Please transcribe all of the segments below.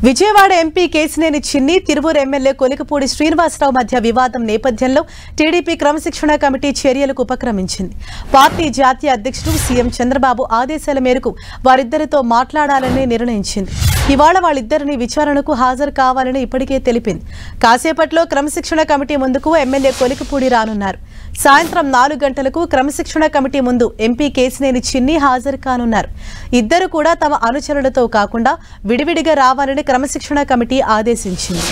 Vijayawada MP Kesineni చిన్ని, Tiruvuru MLA Kolikapudi Srinivasarao మధ్య వివాదం నేపథ్యంలో టీడీపీ క్రమశిక్షణ కమిటీ చర్యలకు ఉపక్రమించింది. పార్టీ జాతీయ అధ్యక్షుడు సీఎం చంద్రబాబు ఆదేశాల మేరకు వారిద్దరితో మాట్లాడాలని నిర్ణయించింది. ఇవాళ వాళ్ళిద్దరిని విచారణకు హాజరు కావాలని ఇప్పటికే తెలిపింది. కాసేపట్లో క్రమశిక్షణ కమిటీ ముందుకు ఎమ్మెల్యే కొలికపూడి రానున్నారు. సాయంత్రం 4 గంటలకు క్రమశిక్షణ కమిటీ ముందు ఎంపీ కేసినేని చిన్ని హాజరు కానున్నారు. ఇద్దరు కూడా తమ అనుచరులతో కాకుండా విడివిడిగా రావాలని క్రమశిక్షణ కమిటీ ఆదేశించింది.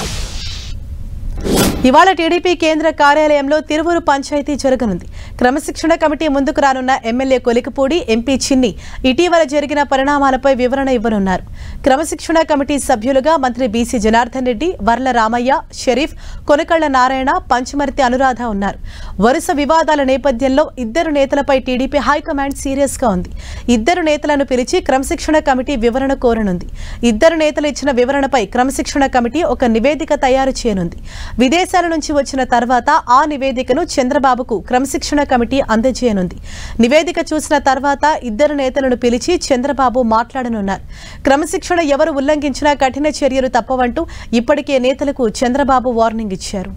ఇవాళ టీడీపీ కేంద్ర కార్యాలయంలో తిరువూరు పంచాయతీ జరగనుంది. క్రమశిక్షణ కమిటీ ముందుకు రానున్న ఎమ్మెల్యే కొలికపూడి, ఎంపీ చిన్ని ఇటీవల జరిగిన పరిణామాలపై వివరణ ఇవ్వనున్నారు. క్రమశిక్షణ కమిటీ సభ్యులుగా మంత్రి బీసీ జనార్దన్ రెడ్డి, వర్ల రామయ్య, షరీఫ్, కొనకళ్ల నారాయణ, పంచమర్తి అనురాధ ఉన్నారు. వరుస వివాదాల నేపథ్యంలో ఇద్దరు నేతలపై టీడీపీ హైకమాండ్ సీరియస్ గా ఉంది. ఇద్దరు నేతలను పిలిచి క్రమశిక్షణ కమిటీ వివరణ కోరనుంది. ఇద్దరు నేతలు ఇచ్చిన వివరణపై క్రమశిక్షణ కమిటీ ఒక నివేదిక తయారు చేయనుంది. విదేశాల నుంచి వచ్చిన తర్వాత ఆ నివేదికను చంద్రబాబుకు క్రమశిక్షణ కమిటీ అందజేయనుంది. నివేదిక చూసిన తర్వాత ఇద్దరు నేతలను పిలిచి చంద్రబాబు మాట్లాడనున్నారు. క్రమశిక్షణ ఎవరు ఉల్లంఘించినా కఠిన చర్యలు తప్పవంటూ ఇప్పటికే నేతలకు చంద్రబాబు వార్నింగ్ ఇచ్చారు.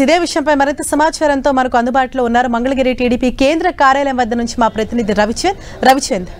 ఇదే విషయంపై మరింత సమాచారంతో మనకు అందుబాటులో ఉన్నారు మంగళగిరి టీడీపీ కేంద్ర కార్యాలయం వద్ద నుంచి మా ప్రతినిధి రవిచంద్.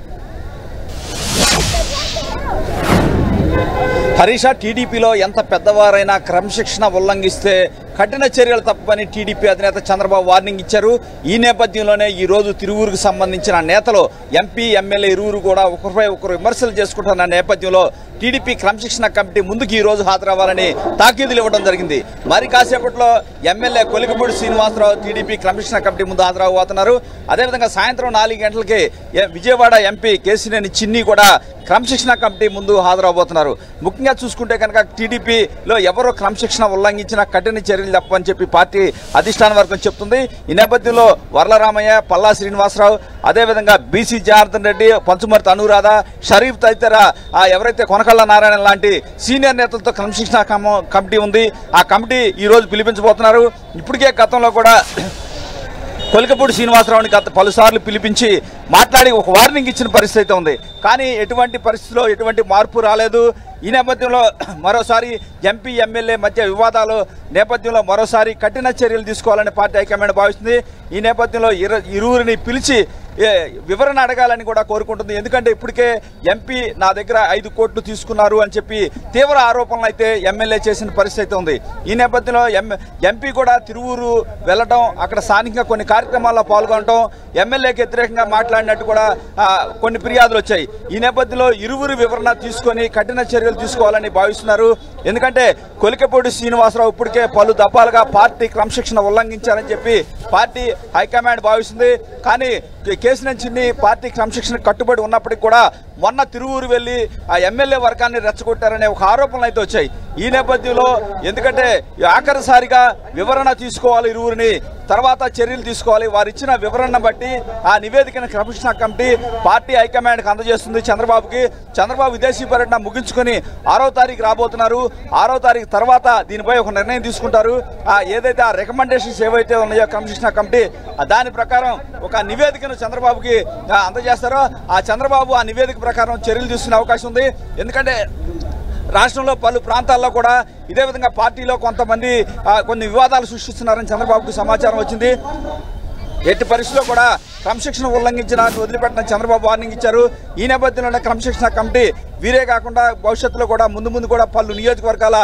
హరీష, టీడీపీలో ఎంత పెద్దవారైనా క్రమశిక్షణ ఉల్లంఘిస్తే కఠిన చర్యలు తప్పని టీడీపీ అధినేత చంద్రబాబు వార్నింగ్ ఇచ్చారు. ఈ నేపథ్యంలోనే ఈ రోజు తిరువూరుకు సంబంధించిన నేతలు, ఎంపీ, ఎమ్మెల్యే ఇరువురు కూడా ఒకరిపై ఒకరు విమర్శలు చేసుకుంటున్న నేపథ్యంలో టీడీపీ క్రమశిక్షణ కమిటీ ముందుకు ఈ రోజు హాజరవ్వాలని తాకీదులు ఇవ్వడం జరిగింది. మరి కాసేపట్లో ఎమ్మెల్యే కొలికపూడి శ్రీనివాసరావు టీడీపీ క్రమశిక్షణ కమిటీ ముందు హాజరవబోతున్నారు. అదేవిధంగా సాయంత్రం 4 గంటలకి విజయవాడ ఎంపీ కేసినేని చిన్ని కూడా క్రమశిక్షణ కమిటీ ముందు హాజరవబోతున్నారు. ముఖ్యంగా చూసుకుంటే కనుక టీడీపీలో ఎవరో క్రమశిక్షణ ఉల్లంఘించిన కఠిన చర్యలు తప్పని చెప్పి పార్టీ అధిష్టాన వర్గం చెప్తుంది. ఈ నేపథ్యంలో వర్ల రామయ్య, పల్లా శ్రీనివాసరావు, అదేవిధంగా బీసీ జనార్దన్ రెడ్డి, పంచమర్తి అనురాధ, షరీఫ్ తదితర ఎవరైతే కొనకళ్ల నారాయణ లాంటి సీనియర్ నేతలతో క్రమశిక్షణ కమిటీ ఉంది. ఆ కమిటీ ఈ రోజు పిలిపించబోతున్నారు. ఇప్పటికే గతంలో కూడా కొలికపూడి శ్రీనివాసరావుని పలుసార్లు పిలిపించి మాట్లాడి ఒక వార్నింగ్ ఇచ్చిన పరిస్థితి ఉంది. కానీ ఎటువంటి పరిస్థితిలో ఎటువంటి మార్పు రాలేదు. ఈ నేపథ్యంలో మరోసారి ఎంపీ, ఎమ్మెల్యే మధ్య వివాదాలు నేపథ్యంలో మరోసారి కఠిన చర్యలు తీసుకోవాలని పార్టీ హైకమాండ్ భావిస్తుంది. ఈ నేపథ్యంలో ఇరువురిని పిలిచి వివరణ అడగాలని కూడా కోరుకుంటుంది. ఎందుకంటే ఇప్పటికే ఎంపీ నా దగ్గర 5 కోట్లు తీసుకున్నారు అని చెప్పి తీవ్ర ఆరోపణలు అయితే ఎమ్మెల్యే చేసిన పరిస్థితి ఉంది. ఈ నేపథ్యంలో ఎంపీ కూడా తిరువూరు వెళ్లడం, అక్కడ స్థానికంగా కొన్ని కార్యక్రమాల్లో పాల్గొనడం, ఎమ్మెల్యేకి వ్యతిరేకంగా మాట్లాడినట్టు కూడా కొన్ని ఫిర్యాదులు వచ్చాయి. ఈ నేపథ్యంలో ఇరువురు వివరణ తీసుకొని కఠిన చర్యలు తీసుకోవాలని భావిస్తున్నారు. ఎందుకంటే కొలికపూడి శ్రీనివాసరావు ఇప్పటికే పలు దఫాలుగా పార్టీ క్రమశిక్షణ ఉల్లంఘించారని చెప్పి పార్టీ హైకమాండ్ భావిస్తుంది. కానీ కేసినేని చిన్ని పార్టీ క్రమశిక్షణ కట్టుబడి ఉన్నప్పటికీ కూడా మొన్న తిరువూరు వెళ్లి ఆ ఎమ్మెల్యే వర్గాన్ని రెచ్చగొట్టారనే ఒక ఆరోపణలు అయితే వచ్చాయి. ఈ నేపథ్యంలో ఎందుకంటే ఆఖరిసారిగా వివరణ తీసుకోవాలి, ఇరువురిని తర్వాత చర్యలు తీసుకోవాలి. వారు ఇచ్చిన వివరణ బట్టి ఆ నివేదికను క్రమశిక్షణ కమిటీ పార్టీ హైకమాండ్కి అందజేస్తుంది చంద్రబాబుకి. చంద్రబాబు విదేశీ పర్యటన ముగించుకొని 6వ తారీఖు రాబోతున్నారు. 6వ తారీఖు తర్వాత దీనిపై ఒక నిర్ణయం తీసుకుంటారు. ఏదైతే ఆ రికమెండేషన్స్ ఏవైతే ఉన్నాయో క్రమశిక్షణ కమిటీ దాని ప్రకారం ఒక నివేదికను చంద్రబాబుకి అందజేస్తారో ఆ చంద్రబాబు ఆ నివేదిక ప్రకారం చర్యలు తీసుకునే అవకాశం ఉంది. ఎందుకంటే రాష్ట్రంలో పలు ప్రాంతాల్లో కూడా ఇదే విధంగా పార్టీలో కొంతమంది కొన్ని వివాదాలు సృష్టిస్తున్నారని చంద్రబాబుకు సమాచారం వచ్చింది. ఎట్టి పరిస్థితుల్లో కూడా క్రమశిక్షణ ఉల్లంఘించిన వదిలిపెట్టిన చంద్రబాబు వార్నింగ్ ఇచ్చారు. ఈ నేపథ్యంలోనే క్రమశిక్షణ కమిటీ వీరే కాకుండా భవిష్యత్తులో కూడా ముందు కూడా పలు నియోజకవర్గాల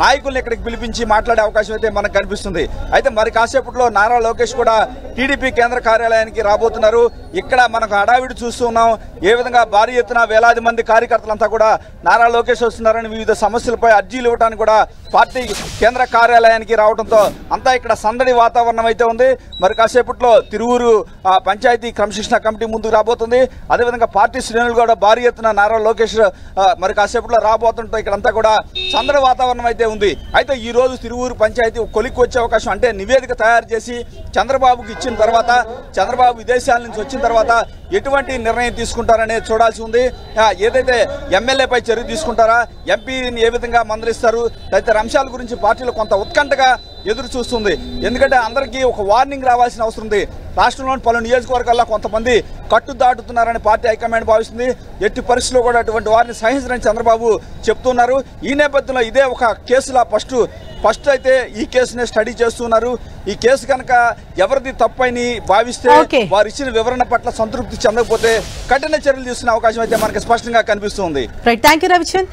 నాయకుల్ని ఇక్కడికి పిలిపించి మాట్లాడే అవకాశం అయితే మనకు కనిపిస్తుంది. అయితే మరి కాసేపట్లో నారా లోకేష్ కూడా టీడీపీ కేంద్ర కార్యాలయానికి రాబోతున్నారు. ఇక్కడ మనకు హడావిడి చూస్తూ ఉన్నాం. ఏ విధంగా భారీ ఎత్తున వేలాది మంది కార్యకర్తలంతా కూడా నారా లోకేష్ వస్తున్నారని వివిధ సమస్యలపై అర్జీలు ఇవ్వడానికి కూడా పార్టీ కేంద్ర కార్యాలయానికి రావడంతో అంతా ఇక్కడ సందడి వాతావరణం అయితే ఉంది. మరి కాసేపట్లో తిరువూరు పంచాయతీ క్రమశిక్షణ కమిటీ ముందుకు రాబోతుంది. అదేవిధంగా పార్టీ శ్రేణులు కూడా భారీ ఎత్తున నారా లోకేష్ మరి కాసేపట్లో రాబోతుంటే ఇక్కడంతా కూడా సందడి వాతావరణం అయితే ఉంది. అయితే ఈ రోజు తిరువూరు పంచాయతీ కొలిక్కి వచ్చే అవకాశం, అంటే నివేదిక తయారు చేసి చంద్రబాబుకి ఇచ్చిన తర్వాత, చంద్రబాబు విదేశాల నుంచి వచ్చిన తర్వాత ఎటువంటి నిర్ణయం తీసుకుంటారనేది చూడాల్సి ఉంది. ఏదైతే ఎమ్మెల్యేపై చర్య తీసుకుంటారా, ఎంపీని ఏ విధంగా మందలిస్తారు తదితర అంశాల గురించి పార్టీలో కొంత ఉత్కంఠగా ఎదురు చూస్తుంది. ఎందుకంటే అందరికీ ఒక వార్నింగ్ రావాల్సిన అవసరం ఉంది. రాష్ట్రంలోని పలు నియోజకవర్గాల్లో కొంతమంది కట్టు దాటుతున్నారని పార్టీ హైకమాండ్ భావిస్తుంది. ఎట్టి పరిస్థితుల్లో కూడా అటువంటి వారిని సహించని చంద్రబాబు చెప్తున్నారు. ఈ నేపథ్యంలో ఇదే ఒక కేసులా ఫస్ట్ అయితే ఈ కేసునే స్టడీ చేస్తున్నారు. ఈ కేసు కనుక ఎవరిది తప్పని భావిస్తే వారు ఇచ్చిన వివరణ పట్ల సంతృప్తి చెందకపోతే కఠిన చర్యలు తీసుకునే అవకాశం అయితే మనకి స్పష్టంగా కనిపిస్తుంది. Right, thank you Ravichand.